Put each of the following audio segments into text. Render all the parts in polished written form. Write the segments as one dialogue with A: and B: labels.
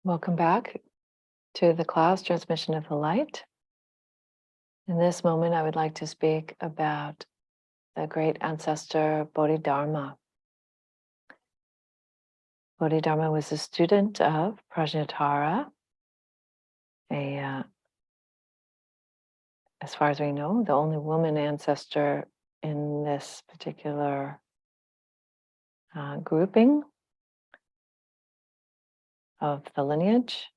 A: Welcome back to the class Transmission of the Light. In this moment, I would like to speak about the great ancestor Bodhidharma. Bodhidharma was a student of Prajnatara, as far as we know, the only woman ancestor in this particular grouping of the lineage.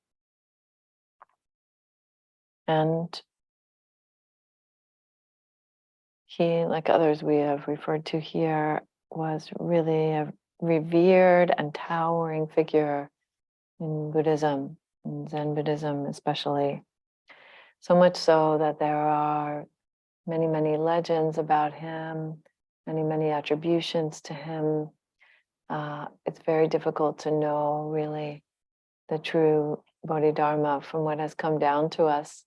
A: And he, like others we have referred to here, was really a revered and towering figure in Buddhism, in Zen Buddhism especially. So much so that there are many, many legends about him, many, many attributions to him. It's very difficult to know really the true Bodhidharma from what has come down to us,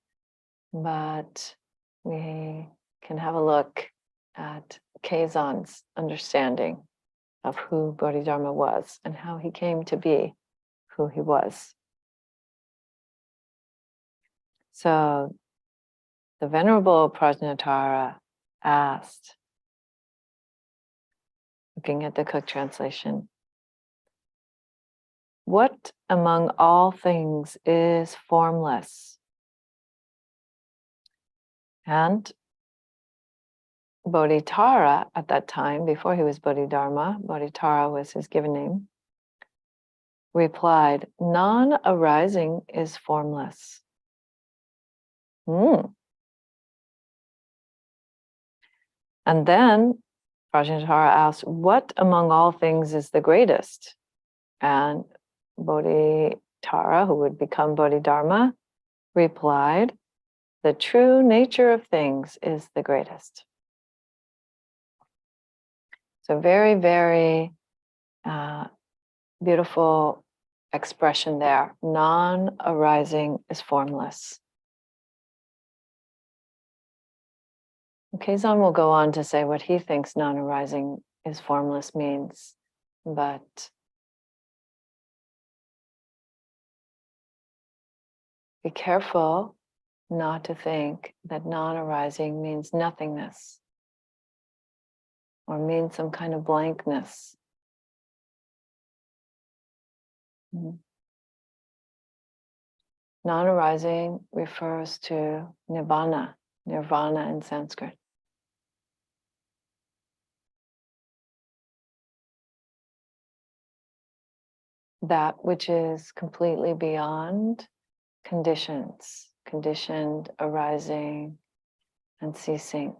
A: but we can have a look at Keizan's understanding of who Bodhidharma was and how he came to be who he was. So the Venerable Prajnatara asked, looking at the Cook translation, "What among all things is formless?" And Bodhitara, at that time, before he was Bodhidharma, Bodhitara was his given name, replied, "Non-arising is formless." And then Prajnatara asked, "What among all things is the greatest?" And Bodhitara, who would become Bodhidharma, replied, "The true nature of things is the greatest." So very, very beautiful expression there. Non-arising is formless. Keizan will go on to say what he thinks non-arising is formless means, but be careful not to think that non-arising means nothingness or means some kind of blankness. Non-arising refers to nirvana in Sanskrit. That which is completely beyond conditions, conditioned arising and ceasing.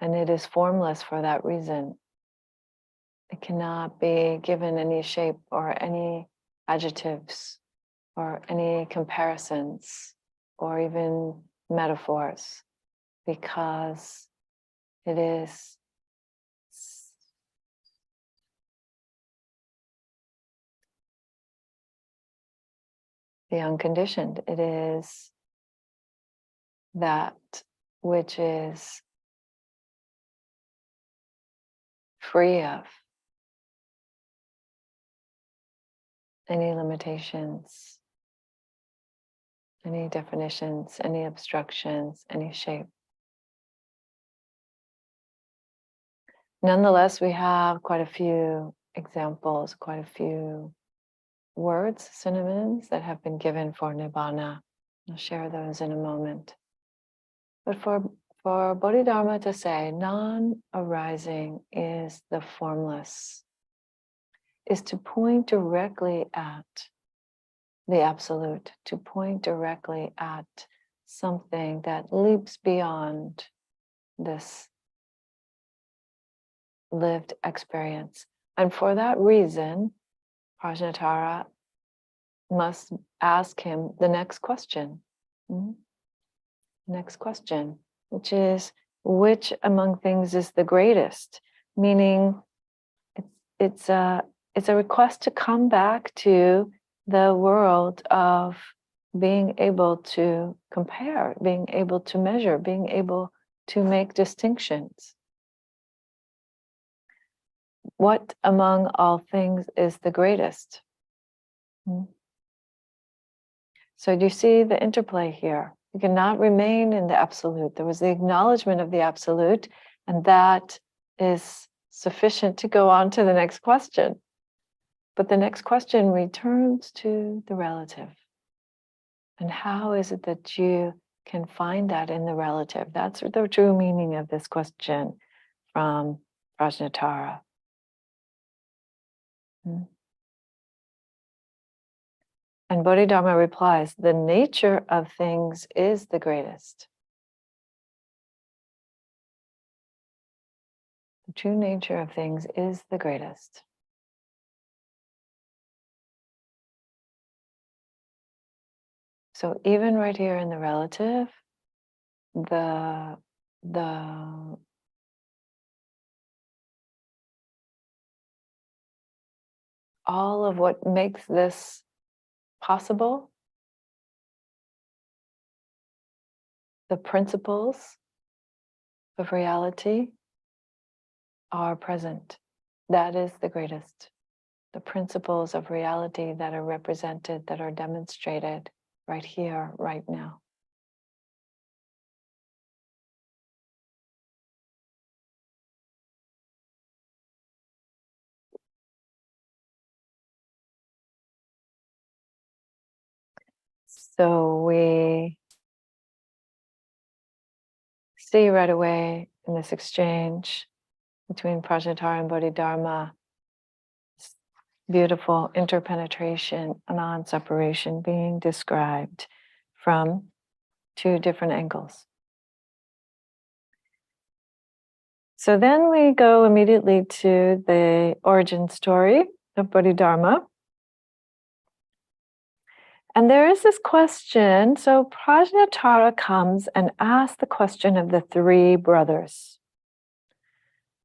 A: And it is formless for that reason. It cannot be given any shape or any adjectives or any comparisons or even metaphors, because it is the unconditioned. It is that which is free of any limitations, any definitions, any obstructions, any shape. Nonetheless, we have quite a few examples, quite a few words, synonyms that have been given for nibbana. I'll share those in a moment. But for Bodhidharma to say non-arising is the formless is to point directly at the absolute, to point directly at something that leaps beyond this lived experience. And for that reason, Prajnatara must ask him the next question. Next question, which is, which among things is the greatest? Meaning, it's a request to come back to the world of being able to compare, being able to measure, being able to make distinctions. What among all things is the greatest? So do you see the interplay here? You cannot remain in the absolute. There was the acknowledgement of the absolute, and that is sufficient to go on to the next question. But the next question returns to the relative. And how is it that you can find that in the relative? That's the true meaning of this question from Prajnatara. And Bodhidharma replies, the nature of things is the greatest. The true nature of things is the greatest. So even right here in the relative, the all of what makes this possible, the principles of reality are present. That is the greatest. The principles of reality that are represented, that are demonstrated right here, right now. So we see right away in this exchange between Prajnatara and Bodhidharma, beautiful interpenetration, non-separation being described from two different angles. So then we go immediately to the origin story of Bodhidharma. And there is this question. So Prajnatara comes and asks the question of the three brothers.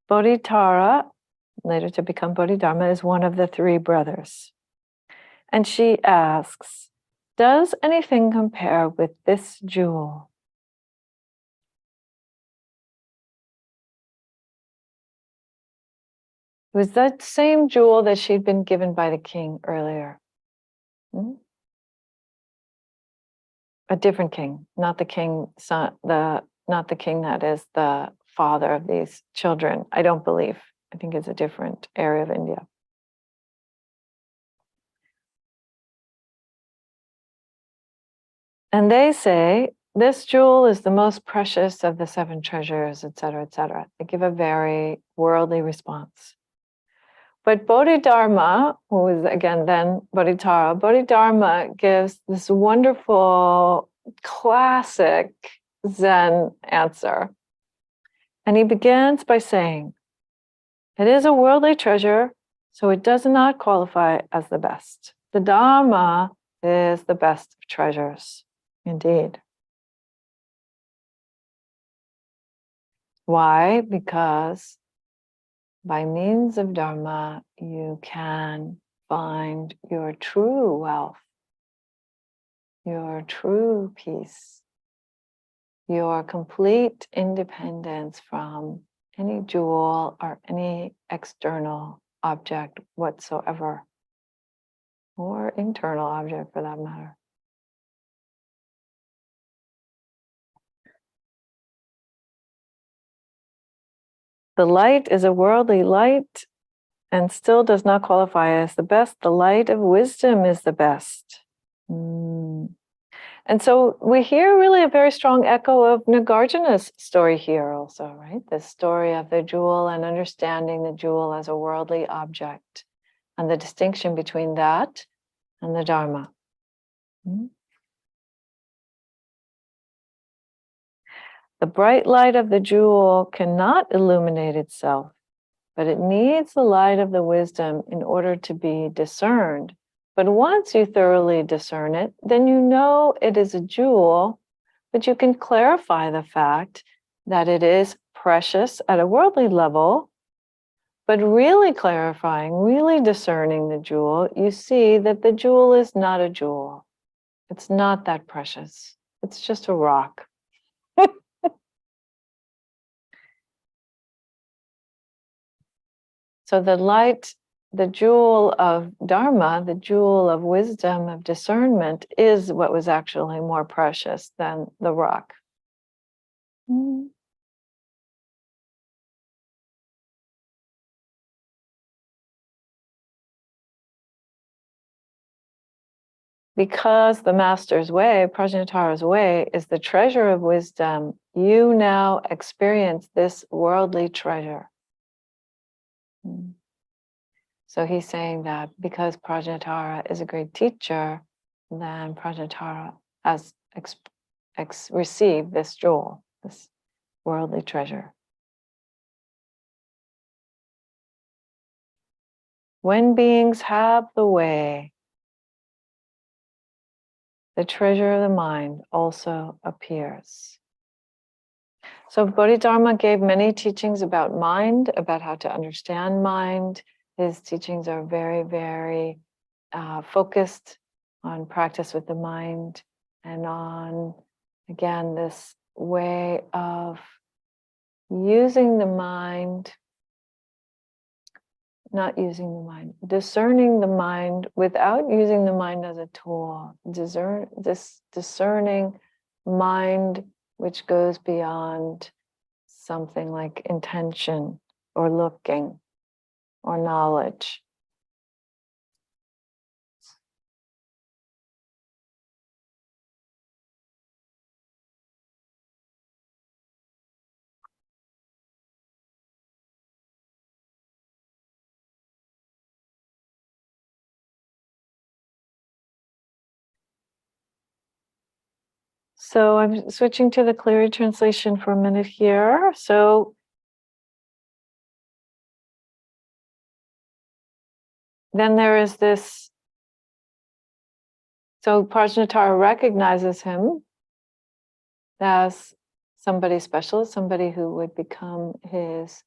A: Bodhitara, later to become Bodhidharma, is one of the three brothers. And she asks, does anything compare with this jewel? It was that same jewel that she'd been given by the king earlier. A different king, not the king, not the king that is the father of these children. I don't believe. I think it's a different area of India. And they say, this jewel is the most precious of the seven treasures, etc., etc. They give a very worldly response. But Bodhidharma, who is again then Bodhitara, Bodhidharma gives this wonderful, classic Zen answer. And he begins by saying, it is a worldly treasure, so it does not qualify as the best. The Dharma is the best of treasures, indeed. Why? Because by means of Dharma, you can find your true wealth, your true peace, your complete independence from any jewel or any external object whatsoever, or internal object for that matter. The light is a worldly light and still does not qualify as the best. The light of wisdom is the best. And so we hear really a very strong echo of Nagarjuna's story here also, right? The story of the jewel and understanding the jewel as a worldly object and the distinction between that and the Dharma. The bright light of the jewel cannot illuminate itself, but it needs the light of the wisdom in order to be discerned. But once you thoroughly discern it, then you know it is a jewel, but you can clarify the fact that it is precious at a worldly level, but really clarifying, really discerning the jewel, you see that the jewel is not a jewel. It's not that precious. It's just a rock. So the light, the jewel of Dharma, the jewel of wisdom, of discernment, is what was actually more precious than the rock. Because the master's way, Prajnatara's way, is the treasure of wisdom, you now experience this worldly treasure. So he's saying that because Prajnatara is a great teacher, then Prajnatara has received this jewel, this worldly treasure. When beings have the way, the treasure of the mind also appears. So Bodhidharma gave many teachings about mind, about how to understand mind. His teachings are very, very focused on practice with the mind and on, again, this way of using the mind, not using the mind, discerning the mind without using the mind as a tool. This discerning mind which goes beyond something like intention or looking or knowledge. So I'm switching to the Cleary translation for a minute here. So then there is this, so Prajnatara recognizes him as somebody special, somebody who would become his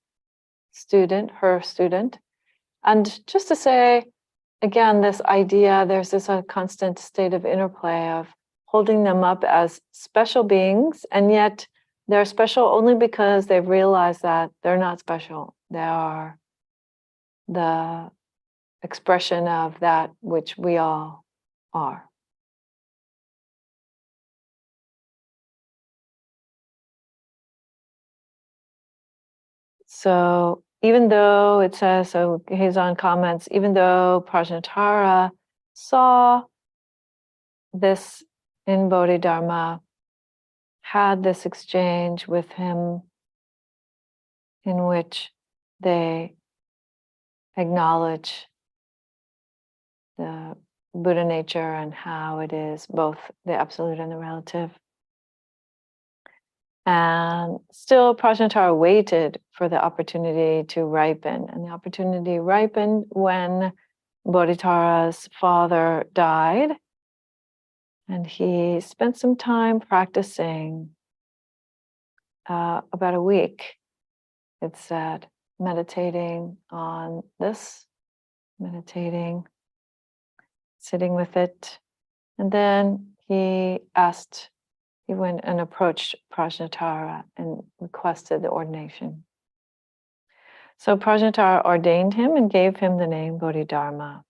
A: student, her student. And just to say, again, this idea, there's this constant state of interplay of holding them up as special beings, and yet they're special only because they've realized that they're not special. They are the expression of that which we all are. So even though it says, so he's on comments, even though Prajnatara saw this in Bodhidharma, had this exchange with him in which they acknowledge the Buddha nature and how it is both the absolute and the relative. And still, Prajnatara waited for the opportunity to ripen. And the opportunity ripened when Bodhidharma's father died. And he spent some time practicing, about a week, it said, meditating on this, meditating, sitting with it. And then he went and approached Prajnatara and requested the ordination. So Prajnatara ordained him and gave him the name Bodhidharma.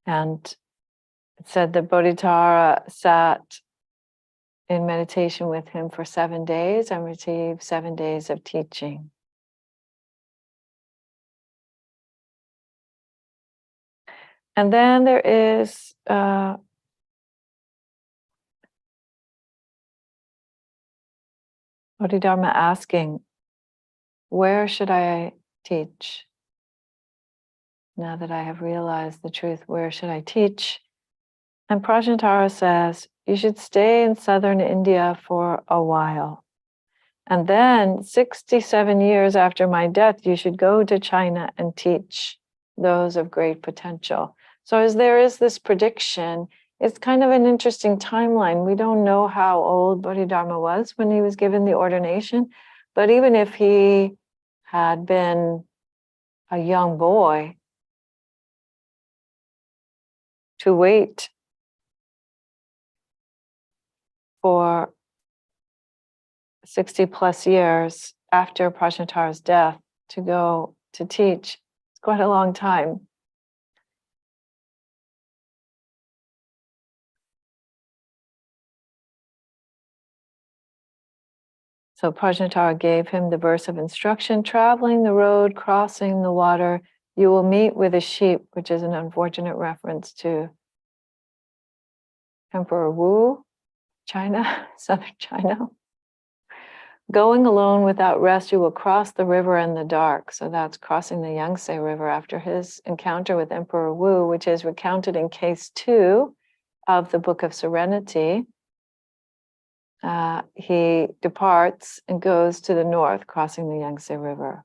A: And it said that Bodhidharma sat in meditation with him for 7 days and received 7 days of teaching. And then there is Bodhidharma asking, where should I teach? Now that I have realized the truth, where should I teach? And Prajnatara says, you should stay in southern India for a while. And then 67 years after my death, you should go to China and teach those of great potential. So as there is this prediction, it's kind of an interesting timeline. We don't know how old Bodhidharma was when he was given the ordination, but even if he had been a young boy, to wait for 60 plus years after Prajnatara's death to go to teach. It's quite a long time. So Prajnatara gave him the verse of instruction: traveling the road, crossing the water, you will meet with a sheep, which is an unfortunate reference to Emperor Wu, China, southern China. Going alone without rest, you will cross the river in the dark. So that's crossing the Yangtze River after his encounter with Emperor Wu, which is recounted in case 2 of the Book of Serenity. He departs and goes to the north, crossing the Yangtze River.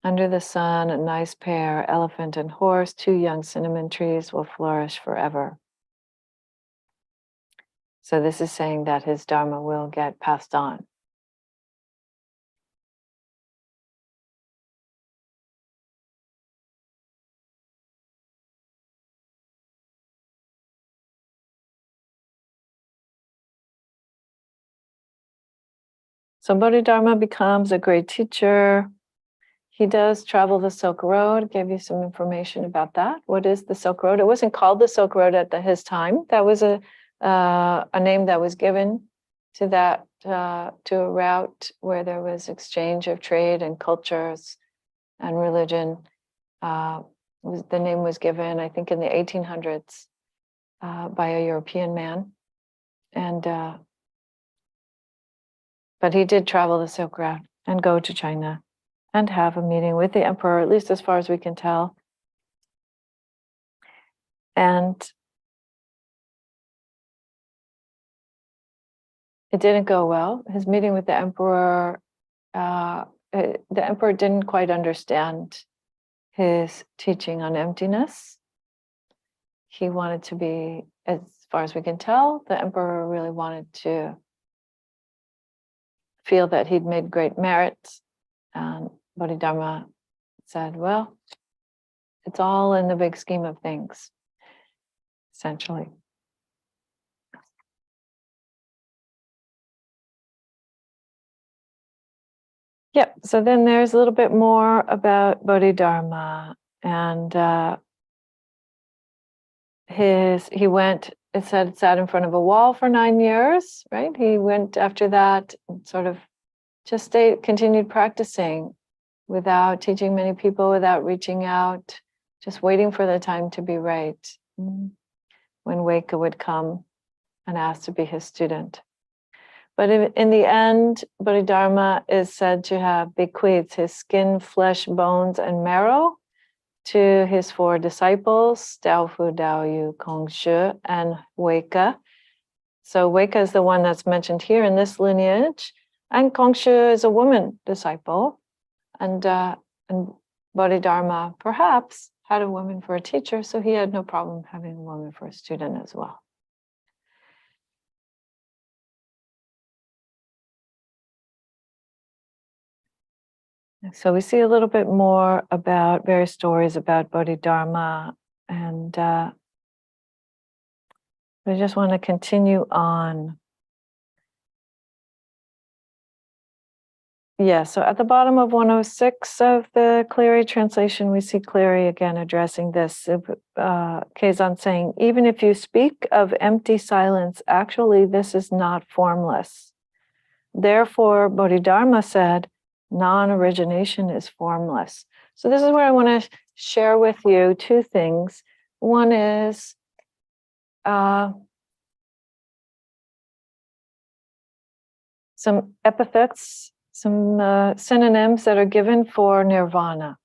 A: Under the sun, a nice pair, elephant and horse, 2 young cinnamon trees will flourish forever. So this is saying that his Dharma will get passed on. So Bodhidharma becomes a great teacher. He does travel the Silk Road. Gave you some information about that. What is the Silk Road? It wasn't called the Silk Road at his time. That was a name that was given to that to a route where there was exchange of trade and cultures and religion. The name was given, I think, in the 1800s by a European man, and but he did travel the Silk Road and go to China and have a meeting with the emperor, at least as far as we can tell. And it didn't go well. His meeting with the emperor didn't quite understand his teaching on emptiness. He wanted to be, as far as we can tell, the emperor really wanted to feel that he'd made great merits. And Bodhidharma said, well, it's all in the big scheme of things, essentially. Yep, so then there's a little bit more about Bodhidharma, and he went, it said, sat in front of a wall for 9 years, right? He went after that and sort of just continued practicing without teaching many people, without reaching out, just waiting for the time to be right, when Weka would come and ask to be his student. But in the end, Bodhidharma is said to have bequeathed his skin, flesh, bones, and marrow to his 4 disciples, Daofu, Daoyu, Kongshu, and Weka. So Weka is the one that's mentioned here in this lineage, and Kongshu is a woman disciple, and Bodhidharma perhaps had a woman for a teacher, so he had no problem having a woman for a student as well. So we see a little bit more about various stories about Bodhidharma, and we just want to continue on. Yeah, so at the bottom of 106 of the Cleary translation, we see Cleary again addressing this. Keizan saying, even if you speak of empty silence, actually this is not formless. Therefore, Bodhidharma said, non-origination is formless. So this is where I want to share with you 2 things. One is some epithets, some synonyms that are given for nirvana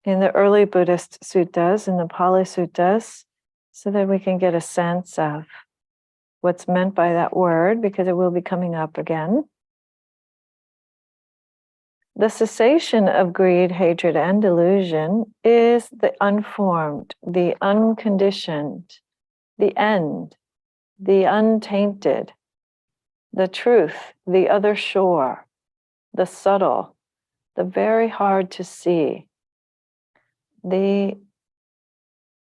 A: in the early Buddhist suttas, in the Pali suttas, so that we can get a sense of what's meant by that word, because it will be coming up again. The cessation of greed, hatred, and delusion is the unformed, the unconditioned, the end, the untainted, the truth, the other shore, the subtle, the very hard to see, the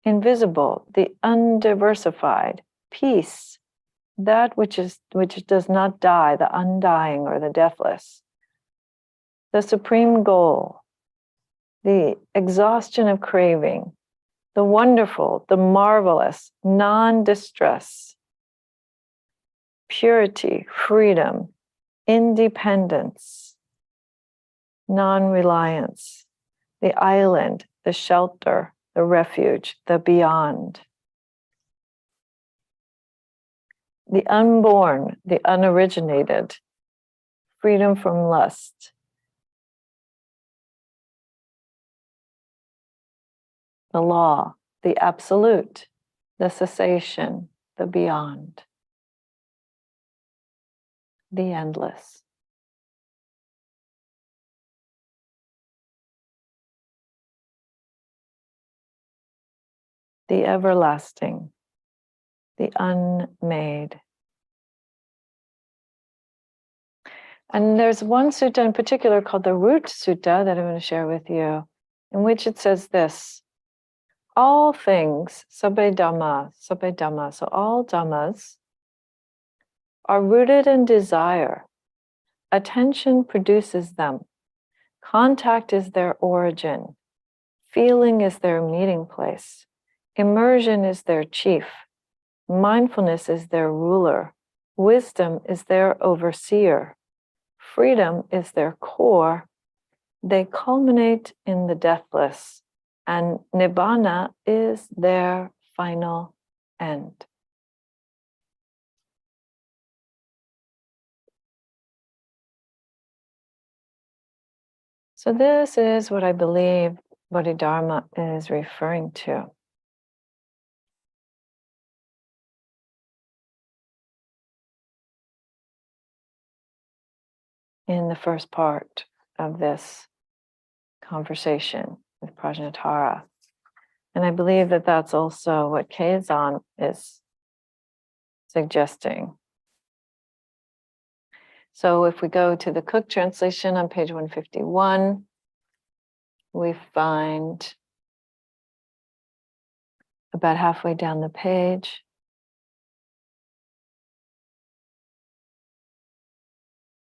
A: invisible, the undiversified, peace, that which does not die, the undying or the deathless, the supreme goal, the exhaustion of craving, the wonderful, the marvelous, non-distress, purity, freedom, independence, non-reliance, the island, the shelter, the refuge, the beyond, the unborn, the unoriginated, freedom from lust, the law, the absolute, the cessation, the beyond, the endless. The everlasting, the unmade. And there's one sutta in particular called the Root Sutta that I'm going to share with you, in which it says this: all things, sabbe dhamma, so all dhammas are rooted in desire. Attention produces them. Contact is their origin. Feeling is their meeting place. Immersion is their chief. Mindfulness is their ruler. Wisdom is their overseer. Freedom is their core. They culminate in the deathless, and nibbana is their final end. So this is what I believe Bodhidharma is referring to. In the first part of this conversation with Prajnatara. And I believe that that's also what Keizan is suggesting. So if we go to the Cook translation on page 151, we find about halfway down the page,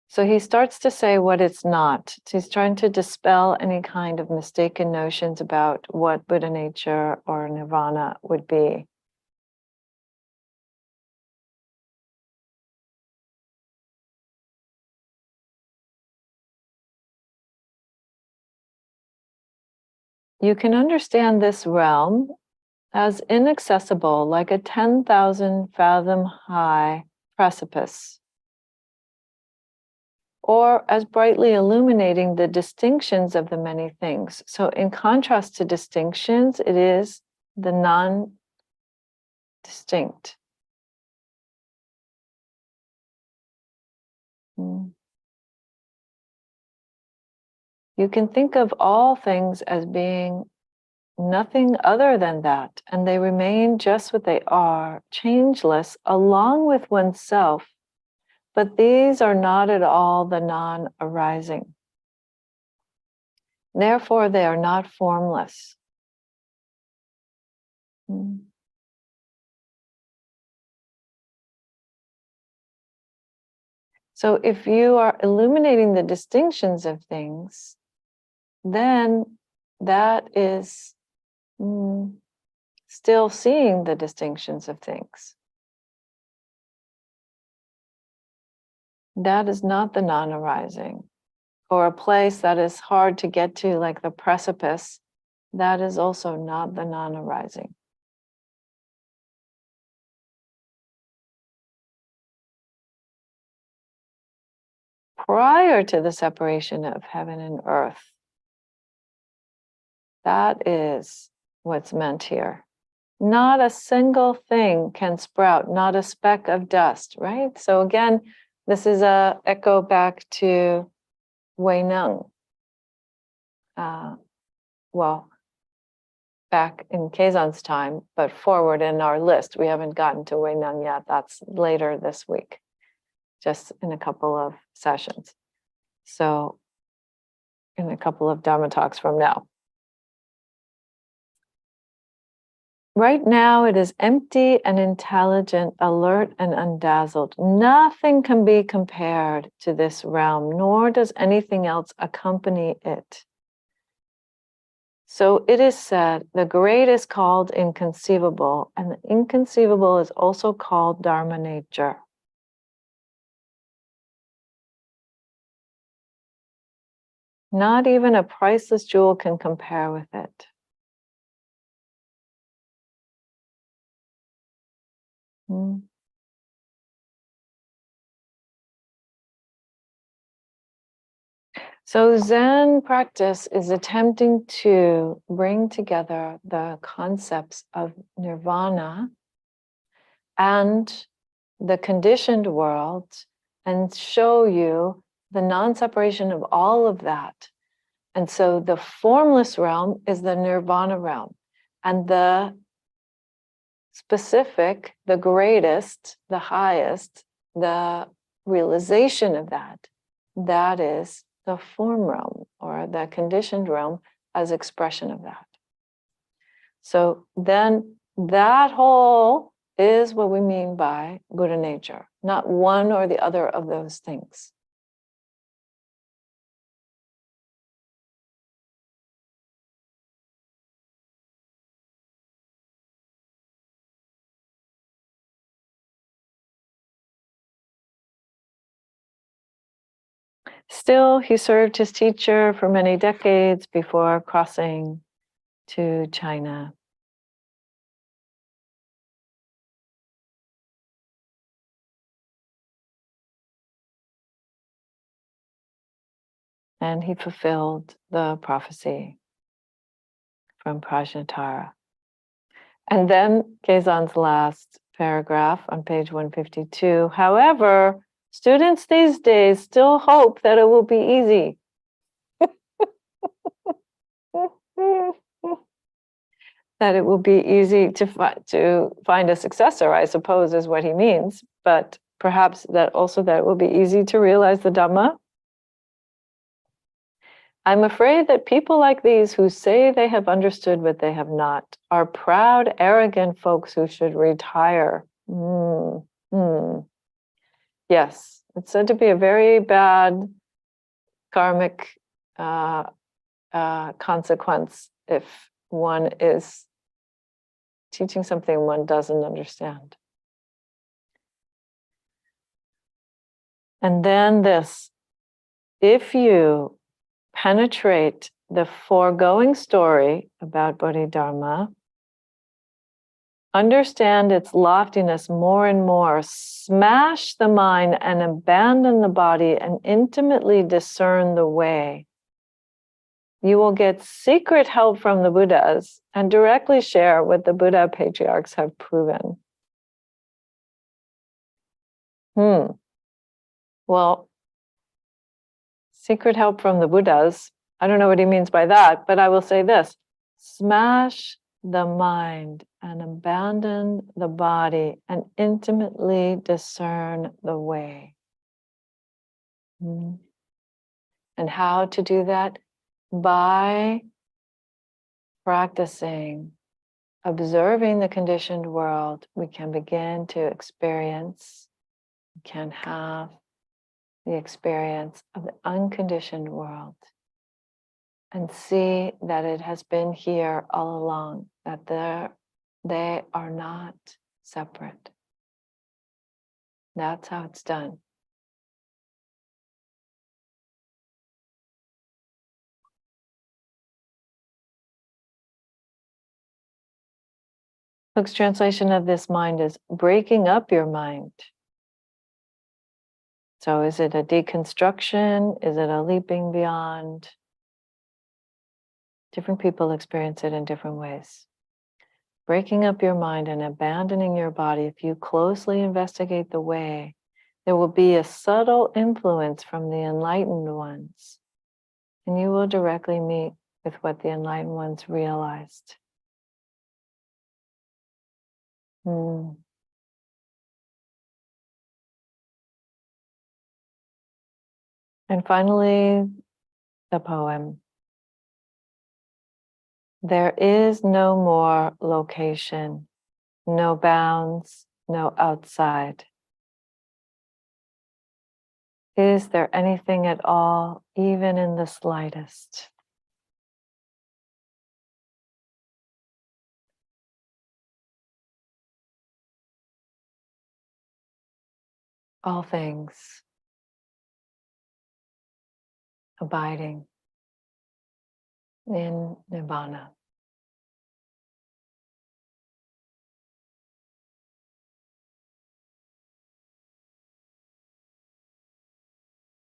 A: so he starts to say what it's not. He's trying to dispel any kind of mistaken notions about what Buddha nature or nirvana would be. You can understand this realm as inaccessible, like a 10,000 fathom high precipice, or as brightly illuminating the distinctions of the many things. So in contrast to distinctions, it is the non-distinct. You can think of all things as being nothing other than that, and they remain just what they are, changeless, along with oneself. But these are not at all the non-arising. Therefore, they are not formless. So if you are illuminating the distinctions of things, then that is still seeing the distinctions of things. That is not the non-arising. Or a place that is hard to get to, like the precipice, that is also not the non-arising. Prior to the separation of heaven and earth, that is what's meant here. Not a single thing can sprout, not a speck of dust, right? So again, this is a echo back to Wei Neng. Well, back in Keizan's time, but forward in our list. We haven't gotten to Wei Neng yet. That's later this week, just in a couple of sessions. So in a couple of Dharma talks from now. Right now, it is empty and intelligent, alert and undazzled. Nothing can be compared to this realm, nor does anything else accompany it. So it is said, the great is called inconceivable, and the inconceivable is also called Dharma nature. Not even a priceless jewel can compare with it. Hmm. So Zen practice is attempting to bring together the concepts of nirvana and the conditioned world and show you the non-separation of all of that. And so the formless realm is the nirvana realm, and the specific, the greatest, the highest, the realization of that, that is the form realm or the conditioned realm as expression of that. So then that whole is what we mean by Buddha nature, not one or the other of those things. Still, he served his teacher for many decades before crossing to China. And he fulfilled the prophecy from Prajnatara. And then Kazan's last paragraph on page 152. However, students these days still hope that it will be easy. That it will be easy to find a successor, I suppose, is what he means. But perhaps that also that it will be easy to realize the Dhamma. I'm afraid that people like these who say they have understood what they have not are proud, arrogant folks who should retire. Yes, it's said to be a very bad karmic consequence if one is teaching something one doesn't understand. And then this, if you penetrate the foregoing story about Bodhidharma, understand its loftiness more and more, smash the mind and abandon the body and intimately discern the way, you will get secret help from the Buddhas and directly share what the Buddha patriarchs have proven. Well, secret help from the Buddhas, I don't know what he means by that, but I will say this: smash the mind and abandon the body and intimately discern the way. And how to do that? By practicing observing the conditioned world, we can begin to experience, we can have the experience of the unconditioned world and see that it has been here all along, that they are not separate. That's how it's done. Cook's translation of this mind is breaking up your mind. So is it a deconstruction? Is it a leaping beyond? Different people experience it in different ways. Breaking up your mind and abandoning your body, if you closely investigate the way, there will be a subtle influence from the enlightened ones, and you will directly meet with what the enlightened ones realized. And finally, the poem. There is no more location, no bounds, no outside. Is there anything at all, even in the slightest? All things abiding in Nirvana.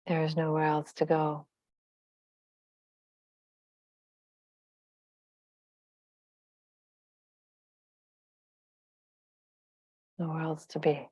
A: There is nowhere else to go. Nowhere else to be.